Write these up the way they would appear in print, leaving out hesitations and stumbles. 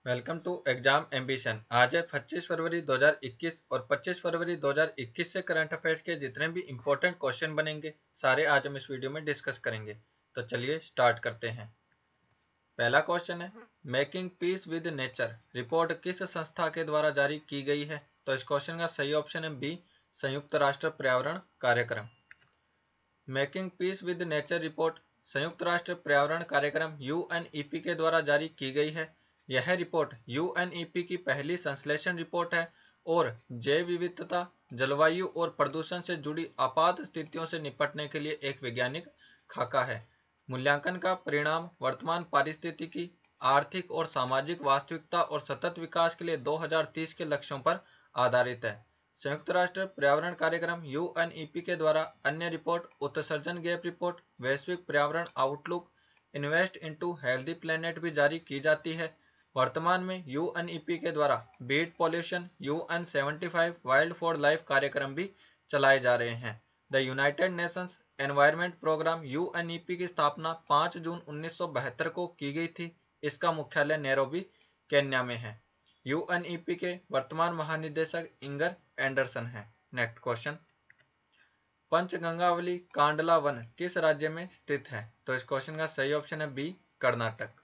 Welcome to exam ambition. आज है 25 फरवरी 2021 और 25 फरवरी 2021 से करंट अफेयर्स के जितने भी इंपॉर्टेंट क्वेश्चन बनेंगे सारे आज हम इस वीडियो में डिस्कस करेंगे। तो चलिए स्टार्ट करते हैं। पहला क्वेश्चन है, making peace with nature report किस संस्था के द्वारा जारी की गई है? तो इस क्वेश्चन का सही ऑप्शन है बी, संयुक्त राष्ट्र पर्यावरण कार्यक्रम। Making peace with nature report संयुक्त राष्ट्र पर्यावरण कार्यक्रम यूएनईपी के द्वारा जारी की गई है। यह रिपोर्ट यूएनईपी की पहली संश्लेषण रिपोर्ट है और जैव विविधता, जलवायु और प्रदूषण से जुड़ी आपात स्थितियों से निपटने के लिए एक वैज्ञानिक खाका है। मूल्यांकन का परिणाम वर्तमान पारिस्थितिकी, आर्थिक और सामाजिक वास्तविकता और सतत विकास के लिए 2030 के लक्ष्यों पर आधारित है। संयुक्त राष्ट्र पर्यावरण कार्यक्रम यूएनईपी के द्वारा अन्य रिपोर्ट उत्सर्जन गैप रिपोर्ट, वैश्विक पर्यावरण outlook, invest into healthy planet भी जारी की जाती है। वर्तमान में यूएनईपी के द्वारा Beat Pollution UN75 Wild for Life कार्यक्रम भी चलाए जा रहे हैं। The United Nations Environment Programme UNEP की स्थापना 5 जून 1972 को की गई थी। इसका मुख्यालय नैरोबी, केन्या में है। यूएनईपी के वर्तमान महानिदेशक इंगर एंडरसन है। नेक्स्ट क्वेश्चन, पंचगंगावली कांडला वन किस राज्य में स्थित है? तो इस क्वेश्चन का सही ऑप्शन है बी, कर्नाटक।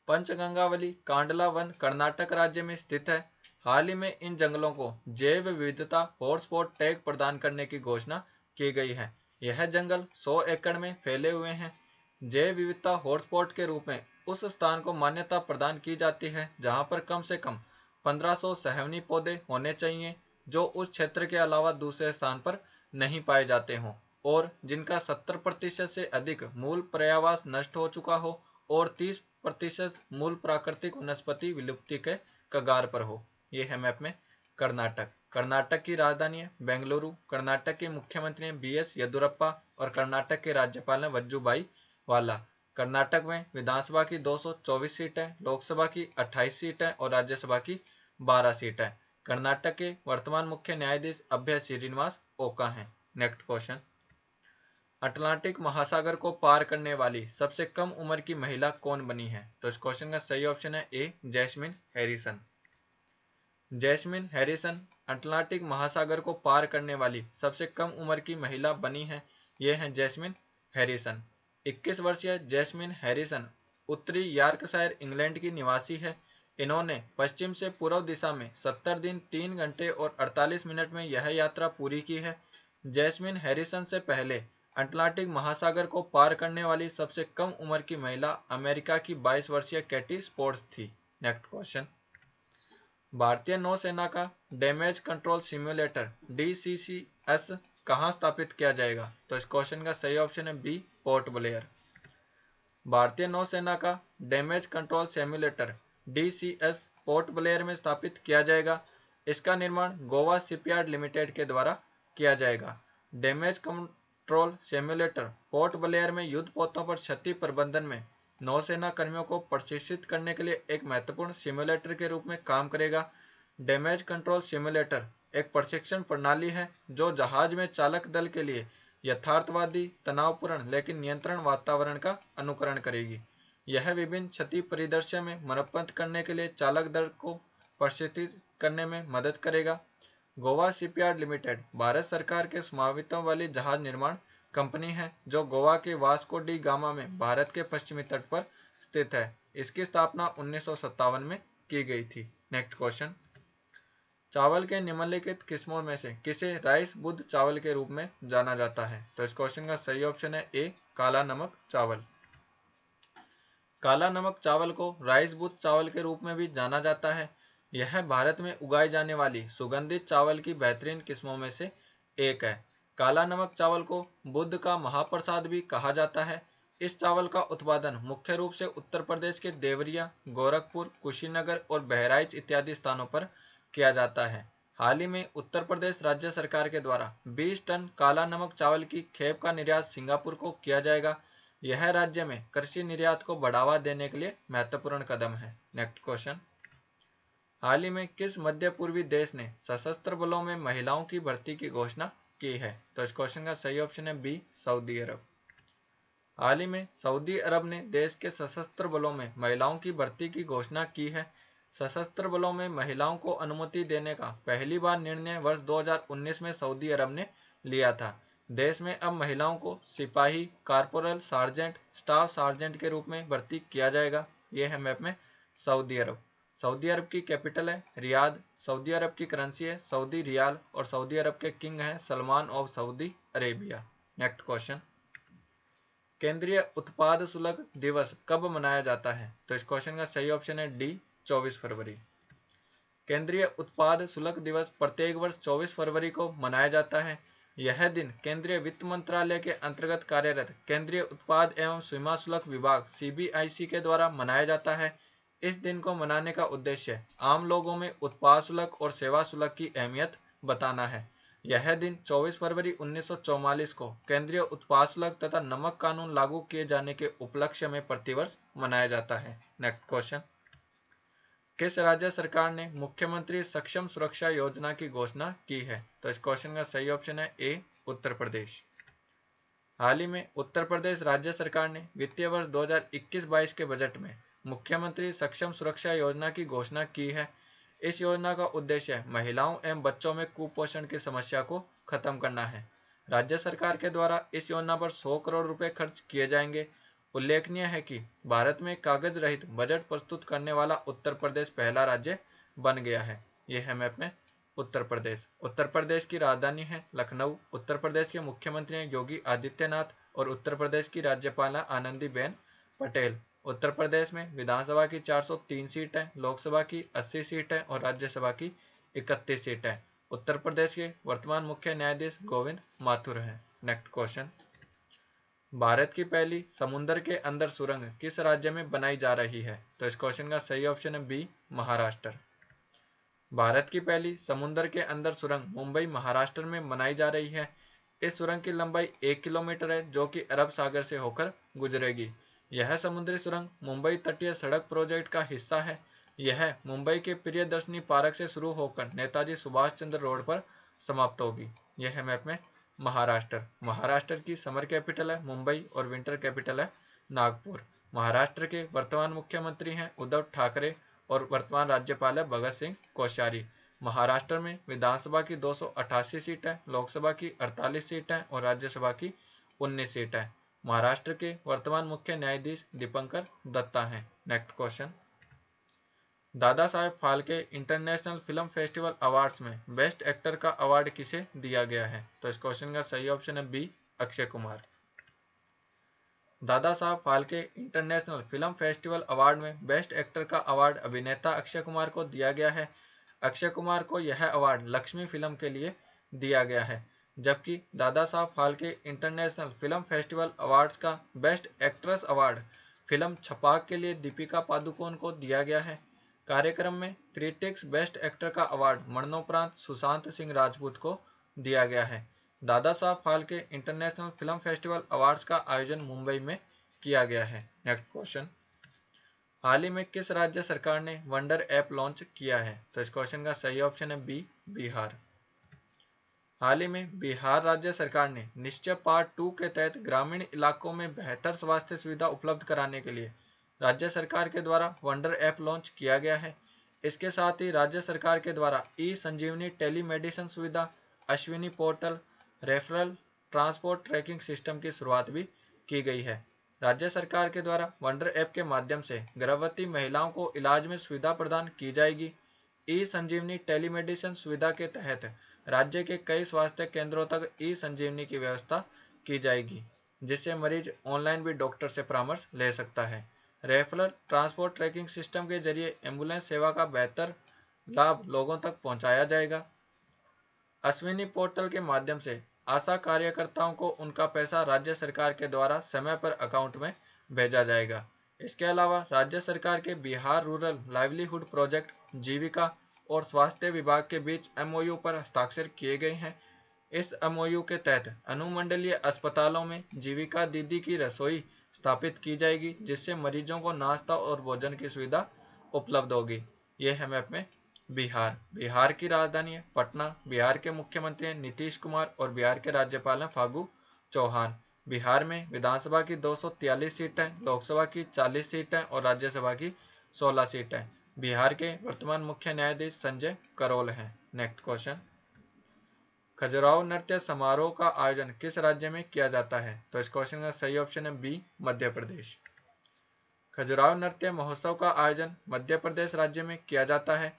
पंचगंगावली कांडला वन कर्नाटक राज्य में स्थित है। हाल ही में इन जंगलों को जैव विविधता हॉटस्पॉट टैग प्रदान करने की घोषणा की गई है। यह जंगल 100 एकड़ में फैले हुए हैं। जैव विविधता हॉटस्पॉट के रूप में उस स्थान को मान्यता प्रदान की जाती है जहां पर कम से कम 1500 सहेवनी पौधे होने चाहिए जो उस क्षेत्र के अलावा दूसरे स्थान पर नहीं पाए जाते हों और जिनका 70% से अधिक मूल पर्यावास नष्ट हो चुका हो और 30% मूल प्राकृतिक वनस्पति विलुप्ति के कगार पर हो। ये है मैप में कर्नाटक। कर्नाटक की राजधानी है बेंगलुरु। कर्नाटक के मुख्यमंत्री हैं BS येदुरप्पा और कर्नाटक के राज्यपाल हैं वजुभाई वाला। कर्नाटक में विधानसभा की 224 सीटें, लोकसभा की 28 सीटें और राज्यसभा की 12 सीटें। कर्नाटक के वर्तमान मुख्य न्यायाधीश अभय श्रीनिवास ओका हैं। नेक्स्ट क्वेश्चन, अटलांटिक महासागर को पार करने वाली सबसे कम उम्र की महिला कौन बनी है? तो इस क्वेश्चन का सही ऑप्शन है A, Jasmine Harrison. Jasmine Harrison Atlantic महासागर को पार करने वाली सबसे कम उम्र की महिला बनी है। ये है जैस्मिन हैरिसन। 21 वर्षीय जैस्मिन हैरिसन उत्तरी यॉर्कशायर इंग्लैंड की निवासी है। इन्होंने पश्चिम से पूर्व दिशा में 70 दिन 3 घंटे और 48 मिनट में यह यात्रा पूरी की है। जैस्मिन हैरिसन से पहले अटलांटिक महासागर को पार करने वाली सबसे कम उम्र की महिला अमेरिका की 22 वर्षीय कैटी स्पोर्ट्स थी। नेक्स्ट क्वेश्चन, भारतीय नौसेना का डैमेज कंट्रोल सिम्युलेटर DCCS कहाँ स्थापित किया जाएगा? तो इस क्वेश्चन का सही ऑप्शन है बी, पोर्ट ब्लेयर। भारतीय नौसेना का damage control simulator DCS port Blair में स्थापित किया जाएगा। इसका निर्माण गोवा शिपयार्ड लिमिटेड के द्वारा किया जाएगा। Damage control simulator port Blair में युद्ध पोतों पर क्षति प्रबंधन में नौसेना कर्मियों को प्रशिक्षित करने के लिए एक महत्वपूर्ण सिम्युलेटर के रूप में काम करेगा। डैमेज कंट्रोल सिम्युलेटर एक प्रशिक्षण प्रणाली है जो जहाज में चालक दल के लिए यथार्थवादी, तनावपूर्ण लेकिन नियंत्रण वातावरण का अनुकरण करेगी। यह विभिन्न क्षति परिदृश्य में मरम्मत करने के लिए चालक दल को प्रशिक्षित करने में मदद करेगा। गोवा शिपयार्ड लिमिटेड भारत सरकार के स्वामित्व वाली जहाज निर्माण कंपनी है जो गोवा के वास्को डी गामा में भारत के पश्चिमी तट पर स्थित है। इसकी स्थापना 1957 में की गई थी। नेक्स्ट क्वेश्चन, चावल के निम्नलिखित किस्मों में से किसे राइस बुद्ध चावल के रूप में जाना जाता है? तो इस क्वेश्चन का सही ऑप्शन है ए, काला नमक चावल। काला नमक चावल को राइस बुद्ध चावल के रूप में भी जाना जाता है। यह भारत में उगाई जाने वाली सुगंधित चावल की बेहतरीन किस्मों में से एक है। काला नमक चावल को बुद्ध का महाप्रसाद भी कहा जाता है। इस चावल का उत्पादन मुख्य रूप से उत्तर प्रदेश के देवरिया, गोरखपुर, कुशीनगर और बहराइच इत्यादि स्थानों पर किया जाता है। हाल ही में उत्तर प्रदेश राज्य सरकार के द्वारा 20 टन काला नमक चावल की खेप का निर्यात सिंगापुर को किया जाएगा। यह राज्य में कृषि निर्यात को बढ़ावा देने के लिए महत्वपूर्ण कदम है। नेक्स्ट क्वेश्चन, हाल ही में किस मध्य पूर्वी देश ने सशस्त्र बलों में महिलाओं की भर्ती की घोषणा की है? तो इस क्वेश्चन का सही ऑप्शन है बी, सऊदी अरब। हाल ही में सऊदी अरब ने देश के सशस्त्र बलों में महिलाओं की भर्ती की घोषणा की है। सशस्त्र बलों में महिलाओं को अनुमति देने का पहली बार निर्णय वर्ष 2019 में सऊदी अरब ने लिया था। देश में अब महिलाओं को सिपाही, कारपोरल, सार्जेंट, स्टाफ सार्जेंट के रूप में भर्ती किया जाएगा। यह है मैप में सऊदी अरब। सऊदी अरब की कैपिटल है रियाद। सऊदी अरब की करेंसी है सऊदी रियाल और सऊदी अरब के किंग हैं Salman of Saudi Arabia. Next question, केंद्रीय उत्पाद शुल्क दिवस कब मनाया जाता है? तो इस क्वेश्चन का सही ऑप्शन है डी, 24 फरवरी। केंद्रीय उत्पाद शुल्क दिवस प्रत्येक वर्ष 24 फरवरी को मनाया जाता है। यह दिन केंद्रीय वित्त मंत्रालय के अंतर्गत कार्यरत केंद्रीय उत्पाद एवं सीमा शुल्क विभाग सीबीआईसी के द्वारा मनाया जाता है। इस दिन को मनाने का उद्देश्य आम लोगों में उत्पाद शुल्क और सेवा शुल्क की अहमियत बताना है। यह दिन 24 फरवरी 1944 को केंद्रीय उत्पाद शुल्क तथा नमक कानून लागू किए जाने के उपलक्ष्य में प्रतिवर्ष मनाया जाता है। नेक्स्ट क्वेश्चन, किस राज्य सरकार ने मुख्यमंत्री सक्षम सुरक्षा योजना की घोषणा की है? तो इस क्वेश्चन का सही ऑप्शन है ए, उत्तर प्रदेश। हाल ही में उत्तर प्रदेश राज्य सरकार ने वित्तीय वर्ष 2021-22 के बजट में मुख्यमंत्री सक्षम सुरक्षा योजना की घोषणा की है। इस योजना का उद्देश्य महिलाओं एवं बच्चों में कुपोषण की समस्या को खत्म करना है। राज्य सरकार के द्वारा इस योजना पर 100 करोड़ रुपए खर्च किए जाएंगे। उल्लेखनीय है कि भारत में कागज रहित बजट प्रस्तुत करने वाला उत्तर प्रदेश पहला राज्य बन गया है। यह है मैप में उत्तर प्रदेश। उत्तर प्रदेश की राजधानी है लखनऊ। उत्तर प्रदेश के मुख्यमंत्री हैं योगी आदित्यनाथ और उत्तर प्रदेश की राज्यपाल आनंदीबेन पटेल। उत्तर प्रदेश में विधानसभा की 403 सीट है, लोकसभा की 80 सीट है और राज्यसभा की 31 सीट है। उत्तर प्रदेश के वर्तमान मुख्य न्यायाधीश गोविंद माथुर हैं। नेक्स्ट क्वेश्चन, भारत की पहली समुद्र के अंदर सुरंग किस राज्य में बनाई जा रही है? तो इस क्वेश्चन का सही ऑप्शन है बी, महाराष्ट्र। भारत की पहली समुद्र के अंदर सुरंग मुंबई महाराष्ट्र में बनाई जा रही है। इस सुरंग की लंबाई 1 किलोमीटर है जो कि अरब सागर से होकर गुजरेगी। यह समुद्री सुरंग मुंबई तटीय सड़क प्रोजेक्ट का हिस्सा है। यह मुंबई के प्रियदर्शनी पार्क से शुरू होकर नेताजी सुभाष चंद्र रोड पर समाप्त होगी। यह है मैप में महाराष्ट्र। महाराष्ट्र की समर कैपिटल है मुंबई और विंटर कैपिटल है नागपुर। महाराष्ट्र के वर्तमान मुख्यमंत्री हैं उद्धव ठाकरे और वर्तमान राज्यपाल है भगत सिंह कोश्यारी। महाराष्ट्र में विधानसभा की 288 सीट है, लोकसभा की 48 सीट है और राज्यसभा की 19 सीट है। महाराष्ट्र के वर्तमान मुख्य न्यायाधीश दीपंकर दत्ता हैं। Next question, Dada Saheb Phalke international film festival awards में बेस्ट एक्टर का अवार्ड किसे दिया गया है? तो इस क्वेश्चन का सही ऑप्शन है B, Akshay Kumar. Dada Saheb Phalke international film festival award में बेस्ट एक्टर का अवार्ड अभिनेता अक्षय कुमार को दिया गया है। अक्षय कुमार को यह अवार्ड लक्ष्मी फिल्म के लिए दिया गया है, जबकि Dada Saheb Phalke international film festival awards का बेस्ट एक्ट्रेस अवार्ड फिल्म छपाक के लिए दीपिका पादुकोण को दिया गया है। कार्यक्रम में क्रिटिक्स बेस्ट एक्टर का अवार्ड मरणोपरांत सुशांत सिंह राजपूत को दिया गया है। Dada Saheb Phalke international film festival awards का आयोजन मुंबई में किया गया है। नेक्स्ट क्वेश्चन, हाल ही में किस राज्य सरकार ने वंडर ऐप लॉन्च किया है? तो इस क्वेश्चन का सही ऑप्शन है बी, बिहार। हाल ही में बिहार राज्य सरकार ने निश्चय पार्ट 2 के तहत ग्रामीण इलाकों में बेहतर स्वास्थ्य सुविधा उपलब्ध कराने के लिए राज्य सरकार के द्वारा वंडर ऐप लॉन्च किया गया है। इसके साथ ही राज्य सरकार के द्वारा ई संजीवनी टेलीमेडिसिन सुविधा, Ashwini portal, referral transport tracking system की शुरुआत भी की गई है। राज्य सरकार के द्वारा वंडर ऐप के माध्यम से गर्भवती महिलाओं को इलाज में सुविधा प्रदान की जाएगी। ई संजीवनी टेलीमेडिसिन सुविधा के तहत राज्य के कई स्वास्थ्य केंद्रों तक ई संजीवनी की व्यवस्था की जाएगी, जिससे मरीज ऑनलाइन भी डॉक्टर से परामर्श ले सकता है। रेफरल ट्रांसपोर्ट ट्रैकिंग सिस्टम के जरिए एम्बुलेंस सेवा का बेहतर लाभ लोगों तक पहुंचाया जाएगा। अश्विनी पोर्टल के माध्यम से आशा कार्यकर्ताओं को उनका पैसा राज्य सरकार के द्वारा समय पर अकाउंट में भेजा जाएगा। इसके अलावा राज्य सरकार के बिहार रूरल लाइवलीहुड प्रोजेक्ट जीविका और स्वास्थ्य विभाग के बीच एमओयू पर हस्ताक्षर किए गए हैं। इस एमओयू के तहत अनुमंडलीय अस्पतालों में जीविका दीदी की रसोई स्थापित की जाएगी, जिससे मरीजों को नाश्ता और भोजन की सुविधा उपलब्ध होगी। यह है मैप में बिहार। बिहार की राजधानी है पटना। बिहार के मुख्यमंत्री हैं नीतीश कुमार और बिहार के राज्यपाल हैं फागू चौहान। बिहार में विधानसभा की 243 सीटें, लोकसभा की 40 सीटें और राज्यसभा की 16 सीटें। बिहार के वर्तमान मुख्य न्यायाधीश संजय करोल हैं। नेक्स्ट क्वेश्चन, खजुराहो नृत्य समारोह का आयोजन किस राज्य में किया जाता है? तो इस क्वेश्चन का सही ऑप्शन है बी, मध्य प्रदेश। खजुराहो नृत्य महोत्सव का आयोजन मध्य प्रदेश राज्य में किया जाता है।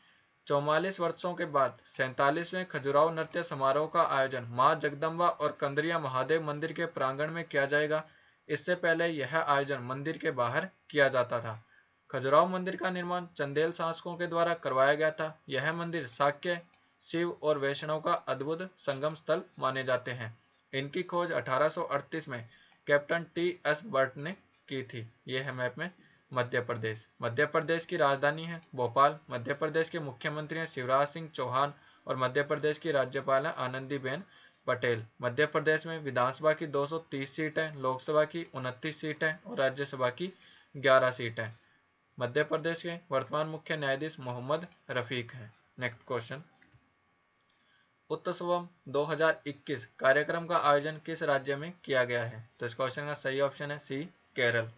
44 वर्षों के बाद 47वें खजुराहो नृत्य समारोह का आयोजन मां जगदम्बा और कंदरिया महादेव मंदिर के प्रांगण में किया जाएगा। इससे पहले यह आयोजन मंदिर के बाहर किया जाता था। खजुराहो मंदिर का निर्माण चंदेल शासकों के द्वारा करवाया गया था। यह मंदिर शाक्य, शिव और वैष्णव का अद्भुत संगम स्थल माने जाते हैं। इनकी खोज 1838 में कैप्टन T.S. बर्ट ने की थी। यह है मैप में मध्य प्रदेश। मध्य प्रदेश की राजधानी है भोपाल। मध्य प्रदेश के मुख्यमंत्री हैं शिवराज सिंह चौहान और मध्य प्रदेश की राज्यपाल है आनंदीबेन पटेल। मध्य प्रदेश में विधानसभा की 230 सीटें, लोकसभा की 29 सीटें और राज्यसभा की 11 सीटें। मध्य प्रदेश के वर्तमान मुख्य न्यायाधीश मोहम्मद रफीक हैं। नेक्स्ट क्वेश्चन, उत्सवम 2021 कार्यक्रम का आयोजन किस राज्य में किया गया है? तो इस क्वेश्चन का सही ऑप्शन है सी, केरल।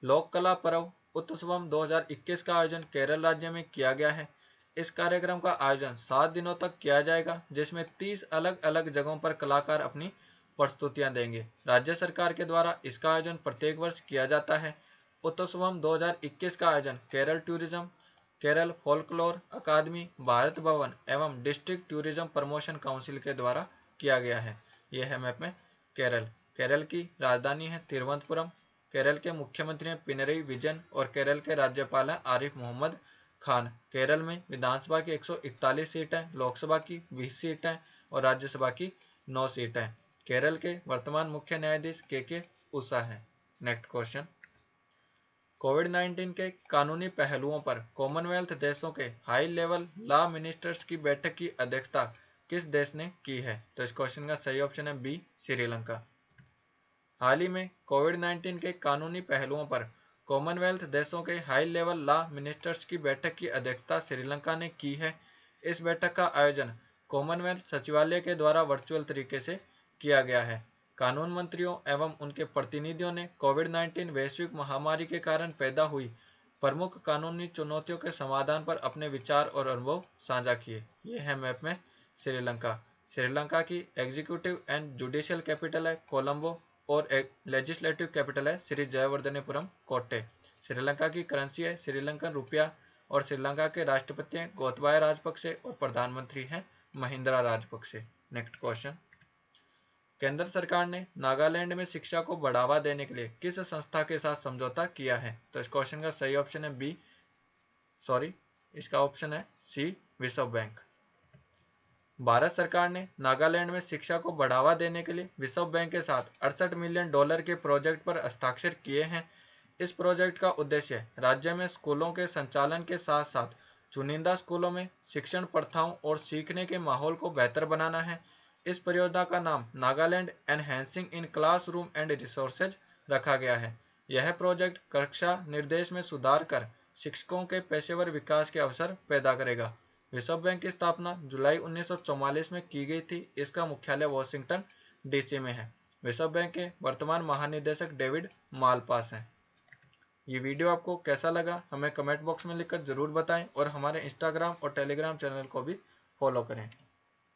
लोक कला पर्व उत्सवम 2021 का आयोजन केरल राज्य में किया गया है। इस कार्यक्रम का आयोजन 7 दिनों तक किया जाएगा, जिसमें 30 अलग अलग जगहों पर कलाकार अपनी प्रस्तुतियां देंगे। राज्य सरकार के द्वारा इसका आयोजन प्रत्येक वर्ष किया जाता है। उत्सवम 2021 का आयोजन केरल टूरिज्म, केरल फोल्कलोर अकादमी, भारत भवन एवं डिस्ट्रिक्ट टूरिज्म प्रमोशन काउंसिल के द्वारा किया गया है। यह है मैप में केरल। केरल की राजधानी है तिरुवनंतपुरम। केरल के मुख्यमंत्री हैं पिनरई विजयन और केरल के राज्यपाल हैं आरिफ मोहम्मद खान। केरल में विधानसभा की 141 सीटें, लोकसभा की 20 सीटें और राज्यसभा की 9 सीटें। केरल के वर्तमान मुख्य न्यायाधीश के उषा हैं। नेक्स्ट क्वेश्चन, कोविड-19 के कानूनी पहलुओं पर कॉमनवेल्थ देशों के हाई लेवल लॉ मिनिस्टर्स की बैठक की अध्यक्षता किस देश ने की है? तो इस क्वेश्चन का सही ऑप्शन है बी, श्रीलंका। हाल ही में कोविड-19 के कानूनी पहलुओं पर कॉमनवेल्थ देशों के हाई लेवल लॉ मिनिस्टर्स की बैठक की अध्यक्षता श्रीलंका ने की है। इस बैठक का आयोजन कॉमनवेल्थ सचिवालय के द्वारा वर्चुअल तरीके से किया गया है। कानून मंत्रियों एवं उनके प्रतिनिधियों ने कोविड-19 वैश्विक महामारी के कारण पैदा हुई प्रमुख कानूनी चुनौतियों के समाधान पर अपने विचार और अनुभव साझा किए। ये है मैप में श्रीलंका। श्रीलंका की एग्जीक्यूटिव एंड जुडिशियल कैपिटल है कोलंबो और एक लेजिस्लेटिव कैपिटल है श्री जयवर्धनेपुरम कोट्टे। श्रीलंका की करेंसी है श्रीलंकन रुपया और श्रीलंका के राष्ट्रपति हैं गोतबाया राजपक्षे और प्रधानमंत्री हैं महिंद्रा राजपक्षे। नेक्स्ट क्वेश्चन, केंद्र सरकार ने नागालैंड में शिक्षा को बढ़ावा देने के लिए किस संस्था के साथ समझौता किया है? तो इस क्वेश्चन का सही ऑप्शन है बी, इसका ऑप्शन है सी, विश्व बैंक। भारत सरकार ने नागालैंड में शिक्षा को बढ़ावा देने के लिए विश्व बैंक के साथ $68 मिलियन के प्रोजेक्ट पर हस्ताक्षर किए हैं। इस प्रोजेक्ट का उद्देश्य राज्य में स्कूलों के संचालन के साथ साथ चुनिंदा स्कूलों में शिक्षण प्रथाओं और सीखने के माहौल को बेहतर बनाना है। इस परियोजना का नाम Nagaland enhancing in classroom and resources रखा गया है। यह प्रोजेक्ट कक्षा निर्देश में सुधार कर शिक्षकों के पेशेवर विकास के अवसर पैदा करेगा। विश्व बैंक की स्थापना जुलाई 1944 में की गई थी। इसका मुख्यालय वॉशिंगटन डीसी में है। विश्व बैंक के वर्तमान महानिदेशक डेविड मालपास हैं। ये वीडियो आपको कैसा लगा हमें कमेंट बॉक्स में लिखकर जरूर बताएं और हमारे इंस्टाग्राम और टेलीग्राम चैनल को भी फॉलो करें।